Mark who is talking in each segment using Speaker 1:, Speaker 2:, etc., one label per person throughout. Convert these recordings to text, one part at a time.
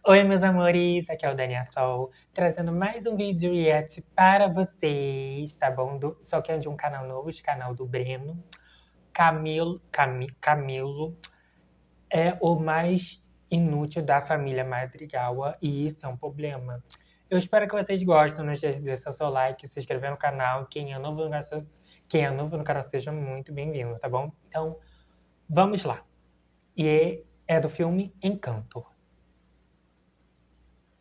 Speaker 1: Oi, meus amores, aqui é o Daniel Sol, trazendo mais um vídeo react para vocês, tá bom? Só que é de um canal novo, esse canal do Breno. Camilo é o mais inútil da família Madrigal e isso é um problema. Eu espero que vocês gostem, não esqueça de deixar seu like, se inscrever no canal. Quem é novo no canal, seja muito bem-vindo, tá bom? Então, vamos lá. E é do filme Encanto.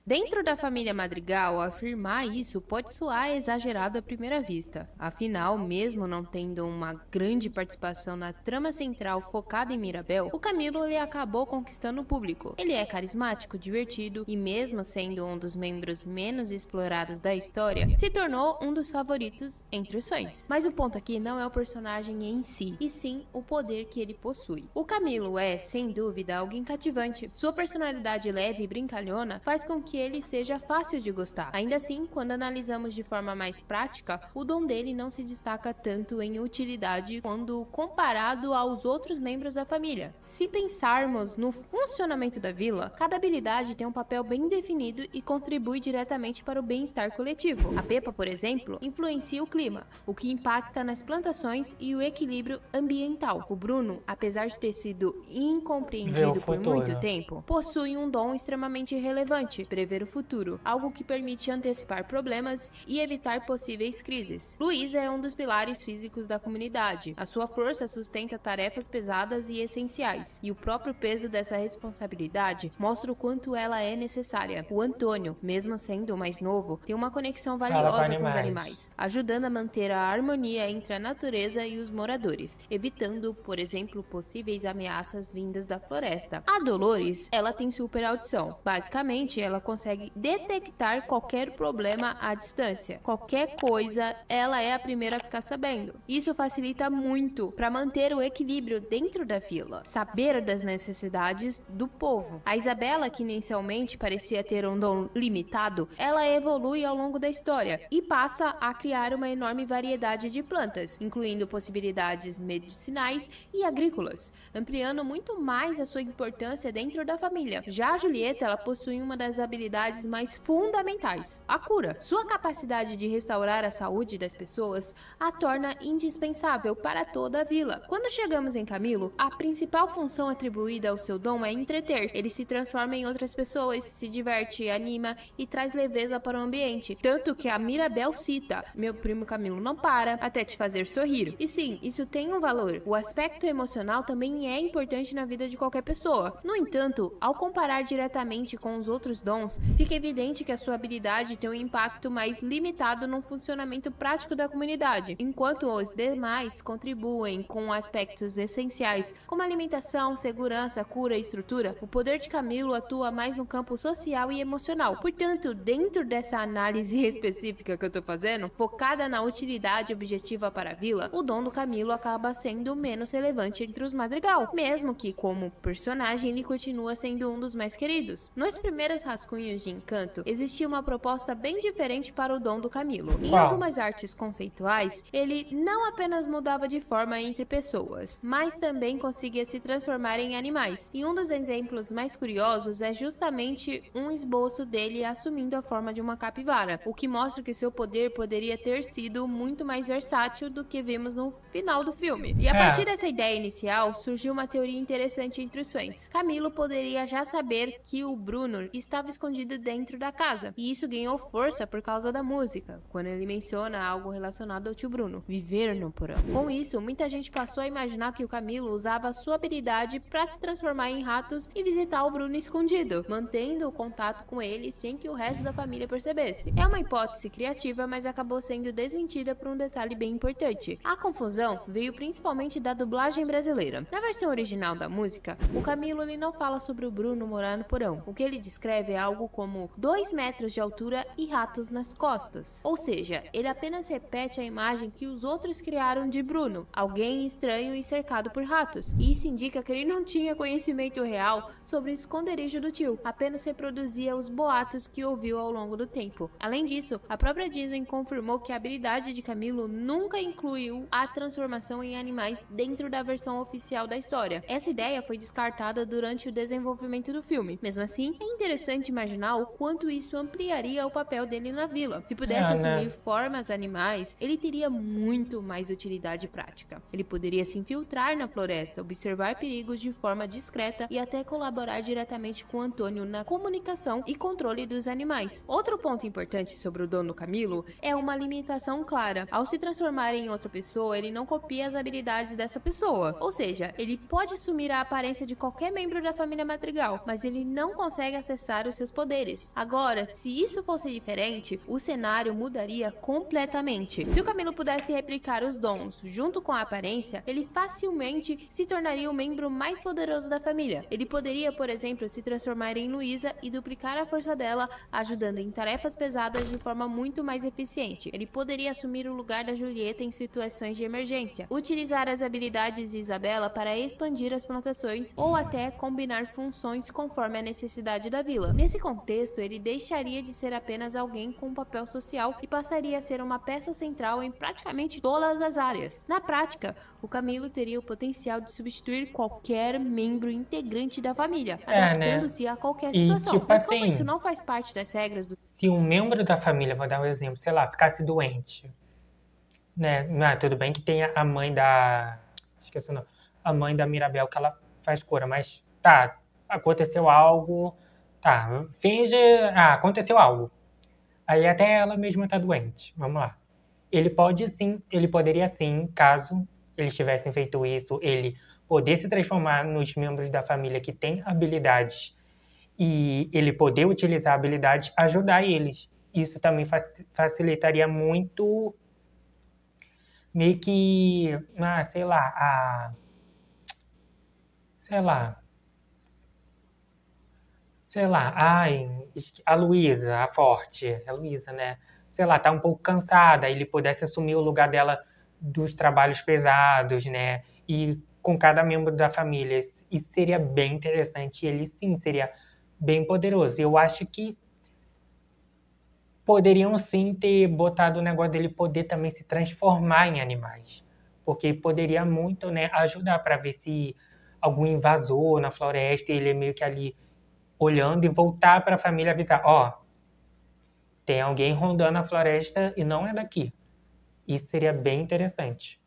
Speaker 2: Dentro da família Madrigal, afirmar isso pode soar exagerado à primeira vista. Afinal, mesmo não tendo uma grande participação na trama central focada em Mirabel, o Camilo ele acabou conquistando o público. Ele é carismático, divertido e, mesmo sendo um dos membros menos explorados da história, se tornou um dos favoritos entre os fãs. Mas o ponto aqui não é o personagem em si, e sim o poder que ele possui. O Camilo é, sem dúvida, alguém cativante. Sua personalidade leve e brincalhona faz com que ele seja fácil de gostar. Ainda assim, quando analisamos de forma mais prática, o dom dele não se destaca tanto em utilidade quando comparado aos outros membros da família. Se pensarmos no funcionamento da vila, cada habilidade tem um papel bem definido e contribui diretamente para o bem-estar coletivo. A Pepa, por exemplo, influencia o clima, o que impacta nas plantações e o equilíbrio ambiental. O Bruno, apesar de ter sido
Speaker 1: Ver o
Speaker 2: incompreendido por muito
Speaker 1: futuro.
Speaker 2: tempo, possui um dom extremamente relevante, prever o futuro, algo que permite antecipar problemas e evitar possíveis crises. Luísa é um dos pilares físicos da comunidade. A sua força sustenta tarefas pesadas e essenciais, e o próprio peso dessa responsabilidade mostra o quanto ela é necessária. O Antônio, mesmo sendo o mais novo, tem uma conexão
Speaker 1: Fala com
Speaker 2: valiosa com os
Speaker 1: animais.
Speaker 2: animais, ajudando a manter a harmonia entre a natureza e os moradores, evitando, por exemplo, possíveis ameaças vindas da floresta. A Dolores, ela tem super audição. Basicamente, ela consegue detectar qualquer problema à distância. Qualquer coisa, ela é a primeira a ficar sabendo. Isso facilita muito para manter o equilíbrio dentro da vila, saber das necessidades do povo. A Isabela, que inicialmente parecia ter um dom limitado, ela evolui ao longo da história e passa a criar uma enorme variedade de plantas, incluindo possibilidades medicinais e agrícolas, ampliando muito mais a sua importância dentro da família. Já a Julieta, ela possui uma das habilidades mais fundamentais, a cura. Sua capacidade de restaurar a saúde das pessoas a torna indispensável para toda a vila. Quando chegamos em Camilo, a principal função atribuída ao seu dom é entreter. Ele se transforma em outras pessoas, se diverte, anima e traz leveza para o ambiente. Tanto que a Mirabel cita: meu primo Camilo não para até te fazer sorrir. E sim, isso tem um valor. O aspecto emocional também é importante na vida de qualquer pessoa. No entanto, ao comparar diretamente com os outros dons, fica evidente que a sua habilidade tem um impacto mais limitado no funcionamento prático da comunidade, enquanto os demais contribuem com aspectos essenciais como alimentação, segurança, cura e estrutura. O poder de Camilo atua mais no campo social e emocional. Portanto, dentro dessa análise específica que eu tô fazendo, focada na utilidade objetiva para a vila, o dom do Camilo acaba sendo menos relevante entre os Madrigal, mesmo que, como personagem, ele continua sendo um dos mais queridos. Nos primeiros rascunhos de Encanto, existia uma proposta bem diferente para o dom do Camilo. Em
Speaker 1: Qual?
Speaker 2: algumas artes conceituais, ele não apenas mudava de forma entre pessoas, mas também conseguia se transformar em animais. E um dos exemplos mais curiosos é justamente um esboço dele assumindo a forma de uma capivara, o que mostra que seu poder poderia ter sido muito mais versátil do que vimos no final do filme. E a partir
Speaker 1: É,
Speaker 2: dessa ideia inicial, surgiu uma teoria interessante entre os fãs. Camilo poderia já saber que o Bruno estava escondido dentro da casa, e isso ganhou força por causa da música, quando ele menciona algo relacionado ao tio Bruno, viver no porão. Com isso, muita gente passou a imaginar que o Camilo usava sua habilidade para se transformar em ratos e visitar o Bruno escondido, mantendo o contato com ele sem que o resto da família percebesse. É uma hipótese criativa, mas acabou sendo desmentida por um detalhe bem importante. A confusão veio principalmente da dublagem brasileira. Na versão original da música, o Camilo ele não fala sobre o Bruno morar no porão. O que ele descreve é algo algo como 2 metros de altura e ratos nas costas. Ou seja, ele apenas repete a imagem que os outros criaram de Bruno, alguém estranho e cercado por ratos. E isso indica que ele não tinha conhecimento real sobre o esconderijo do tio, apenas reproduzia os boatos que ouviu ao longo do tempo. Além disso, a própria Disney confirmou que a habilidade de Camilo nunca incluiu a transformação em animais dentro da versão oficial da história. Essa ideia foi descartada durante o desenvolvimento do filme. Mesmo assim, é interessante imaginar o quanto isso ampliaria o papel dele na vila. Se pudesse assumir formas animais, ele teria muito mais utilidade prática. Ele poderia se infiltrar na floresta, observar perigos de forma discreta e até colaborar diretamente com Antônio na comunicação e controle dos animais. Outro ponto importante sobre o dono Camilo é uma limitação clara. Ao se transformar em outra pessoa, ele não copia as habilidades dessa pessoa. Ou seja, ele pode assumir a aparência de qualquer membro da família Madrigal, mas ele não consegue acessar os seus poderes. Agora, se isso fosse diferente, o cenário mudaria completamente. Se o Camilo pudesse replicar os dons junto com a aparência, ele facilmente se tornaria o membro mais poderoso da família. Ele poderia, por exemplo, se transformar em Luísa e duplicar a força dela, ajudando em tarefas pesadas de forma muito mais eficiente. Ele poderia assumir o lugar da Julieta em situações de emergência, utilizar as habilidades de Isabela para expandir as plantações ou até combinar funções conforme a necessidade da vila. Nesse contexto, ele deixaria de ser apenas alguém com um papel social e passaria a ser uma peça central em praticamente todas as áreas. Na prática, o Camilo teria o potencial de substituir qualquer membro integrante da família, adaptando-se a qualquer situação.
Speaker 1: Tipo
Speaker 2: Mas como
Speaker 1: assim,
Speaker 2: isso não faz parte das regras do...
Speaker 1: Se um membro da família, vou dar um exemplo, sei lá, ficasse doente, né? Tudo bem que tem a mãe da... Esqueci o nome. A mãe da Mirabel, que ela faz cura, mas tá, aconteceu algo, tá, finge... aconteceu algo. Aí até ela mesma tá doente, vamos lá. Ele poderia sim, caso eles tivessem feito isso, ele poder se transformar nos membros da família que têm habilidades e ele poder utilizar habilidades, ajudar eles. Isso também facilitaria muito, meio que, a Luísa, a Forte, a Luísa, né? Sei lá, tá um pouco cansada, ele pudesse assumir o lugar dela dos trabalhos pesados, né? E com cada membro da família. Isso seria bem interessante. Ele sim seria bem poderoso. Eu acho que poderiam sim ter botado o negócio dele poder também se transformar em animais. Porque poderia muito, né, ajudar para ver se algum invasor na floresta, ele é meio que ali olhando e voltar para a família avisar, tem alguém rondando a floresta e não é daqui. Isso seria bem interessante.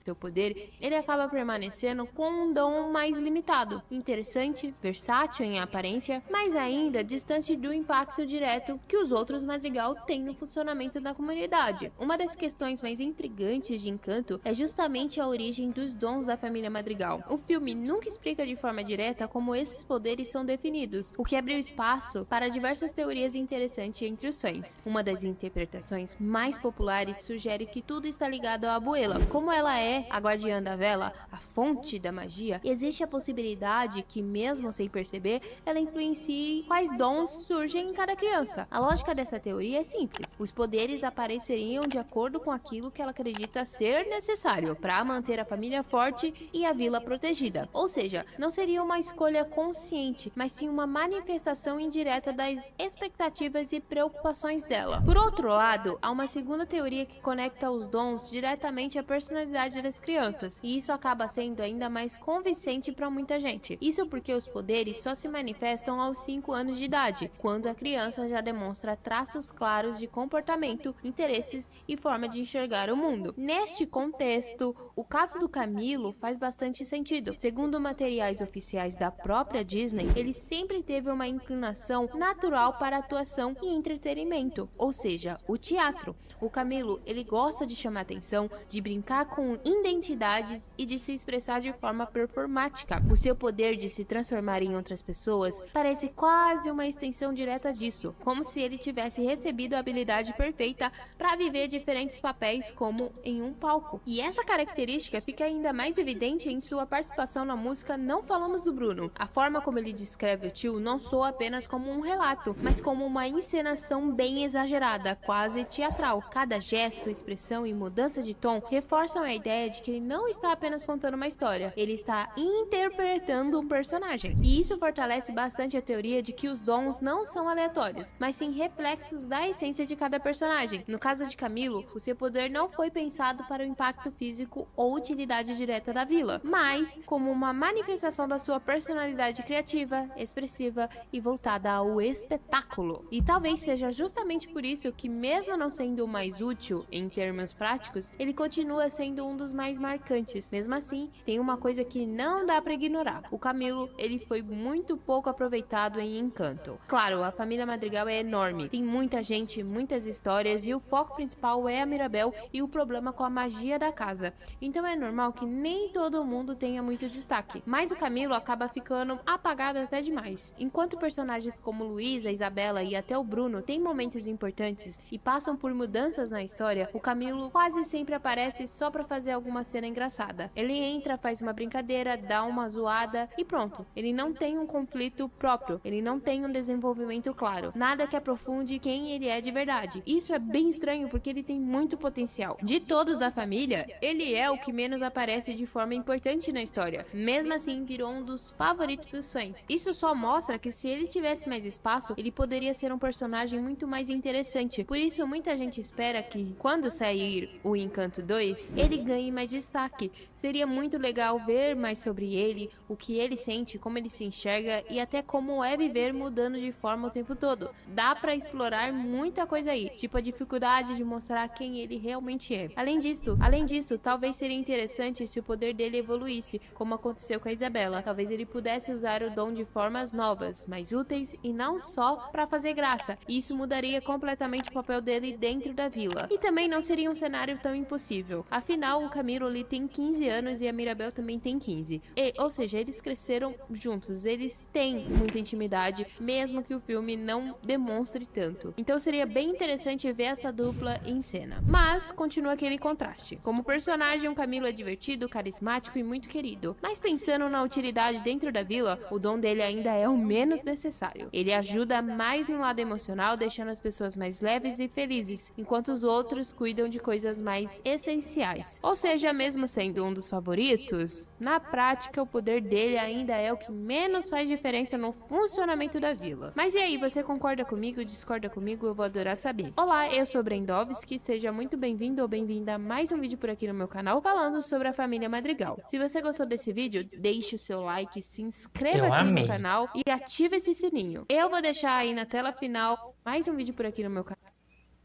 Speaker 2: Seu poder, ele acaba permanecendo com um dom mais limitado, interessante, versátil em aparência, mas ainda distante do impacto direto que os outros Madrigal têm no funcionamento da comunidade. Uma das questões mais intrigantes de Encanto é justamente a origem dos dons da família Madrigal. O filme nunca explica de forma direta como esses poderes são definidos, o que abriu espaço para diversas teorias interessantes entre os fãs. Uma das interpretações mais populares sugere que tudo está ligado à Abuela, como ela é a guardiã da vela, a fonte da magia, existe a possibilidade que, mesmo sem perceber, ela influencie quais dons surgem em cada criança. A lógica dessa teoria é simples. Os poderes apareceriam de acordo com aquilo que ela acredita ser necessário para manter a família forte e a vila protegida. Ou seja, não seria uma escolha consciente, mas sim uma manifestação indireta das expectativas e preocupações dela. Por outro lado, há uma segunda teoria que conecta os dons diretamente à personalidade das crianças, e isso acaba sendo ainda mais convincente para muita gente. Isso porque os poderes só se manifestam aos 5 anos de idade, quando a criança já demonstra traços claros de comportamento, interesses e forma de enxergar o mundo. Neste contexto, o caso do Camilo faz bastante sentido. Segundo materiais oficiais da própria Disney, ele sempre teve uma inclinação natural para atuação e entretenimento, ou seja, o teatro. O Camilo, ele gosta de chamar atenção, de brincar com identidades e de se expressar de forma performática. O seu poder de se transformar em outras pessoas parece quase uma extensão direta disso, como se ele tivesse recebido a habilidade perfeita para viver diferentes papéis como em um palco. E essa característica fica ainda mais evidente em sua participação na música Não Falamos do Bruno. A forma como ele descreve o tio não soa apenas como um relato, mas como uma encenação bem exagerada, quase teatral. Cada gesto, expressão e mudança de tom reforçam a ideia de que ele não está apenas contando uma história, ele está interpretando um personagem. E isso fortalece bastante a teoria de que os dons não são aleatórios, mas sim reflexos da essência de cada personagem. No caso de Camilo, o seu poder não foi pensado para o impacto físico ou utilidade direta da vila, mas como uma manifestação da sua personalidade criativa, expressiva e voltada ao espetáculo. E talvez seja justamente por isso que, mesmo não sendo o mais útil em termos práticos, ele continua sendo um dos mais marcantes. Mesmo assim, tem uma coisa que não dá para ignorar. O Camilo, ele foi muito pouco aproveitado em Encanto. Claro, a família Madrigal é enorme, tem muita gente, muitas histórias e o foco principal é a Mirabel e o problema com a magia da casa. Então é normal que nem todo mundo tenha muito destaque, mas o Camilo acaba ficando apagado até demais. Enquanto personagens como Luísa, Isabela e até o Bruno têm momentos importantes e passam por mudanças na história, o Camilo quase sempre aparece só pra fazer alguma cena engraçada. Ele entra, faz uma brincadeira, dá uma zoada e pronto. Ele não tem um conflito próprio, ele não tem um desenvolvimento claro, nada que aprofunde quem ele é de verdade. Isso é bem estranho porque ele tem muito potencial. De todos da família, ele é o que menos aparece de forma importante na história. Mesmo assim, virou um dos favoritos dos fãs. Isso só mostra que se ele tivesse mais espaço, ele poderia ser um personagem muito mais interessante. Por isso, muita gente espera que, quando sair o Encanto 2, ele ganhe mais destaque. Seria muito legal ver mais sobre ele, o que ele sente, como ele se enxerga e até como é viver mudando de forma o tempo todo. Dá pra explorar muita coisa aí, tipo a dificuldade de mostrar quem ele realmente é. Além disso, talvez seria interessante se o poder dele evoluísse, como aconteceu com a Isabela. Talvez ele pudesse usar o dom de formas novas, mais úteis e não só pra fazer graça. Isso mudaria completamente o papel dele dentro da vila. E também não seria um cenário tão impossível. Afinal, o Camilo ali tem 15 anos e a Mirabel também tem 15. Ou seja, eles cresceram juntos, eles têm muita intimidade, mesmo que o filme não demonstre tanto. Então seria bem interessante ver essa dupla em cena. Mas continua aquele contraste. Como personagem, o Camilo é divertido, carismático e muito querido. Mas pensando na utilidade dentro da vila, o dom dele ainda é o menos necessário. Ele ajuda mais no lado emocional, deixando as pessoas mais leves e felizes, enquanto os outros cuidam de coisas mais essenciais. Ou seja, mesmo sendo um dos favoritos, na prática o poder dele ainda é o que menos faz diferença no funcionamento da vila. Mas e aí, você concorda comigo, discorda comigo? Eu vou adorar saber. Olá, eu sou Brendovski, seja muito bem-vindo ou bem-vinda a mais um vídeo por aqui no meu canal falando sobre a família Madrigal. Se você gostou desse vídeo, deixe o seu like, se inscreva aqui no canal e ative esse sininho. Eu vou deixar aí na tela final mais um vídeo por aqui no meu canal.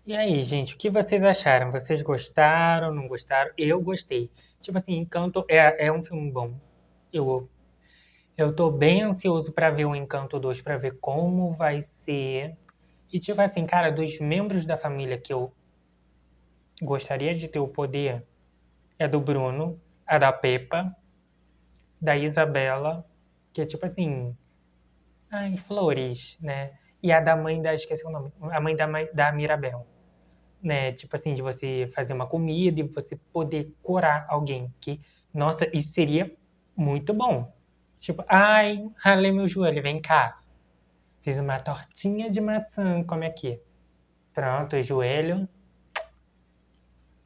Speaker 1: E aí, gente, o que vocês acharam? Vocês gostaram, não gostaram? Eu gostei. Tipo assim, Encanto é um filme bom. Eu tô bem ansioso pra ver o Encanto 2, pra ver como vai ser. E tipo assim, cara, dos membros da família que eu gostaria de ter o poder é do Bruno, a da Peppa, da Isabela, que é tipo assim, ai, flores, né? E a da mãe esqueci o nome, a mãe da Mirabel, né? Tipo assim, de você fazer uma comida e você poder curar alguém, que, nossa, isso seria muito bom. Tipo, ai, ralei meu joelho, vem cá. Fiz uma tortinha de maçã, come aqui. Pronto, o joelho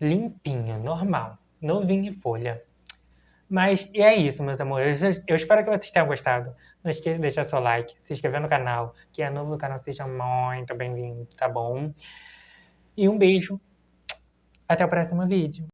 Speaker 1: limpinho, normal, novinho em folha. Mas e é isso, meus amores. Eu espero que vocês tenham gostado. Não esqueça de deixar seu like, se inscrever no canal. Quem é novo no canal, seja muito bem-vindo, tá bom? E um beijo. Até o próximo vídeo.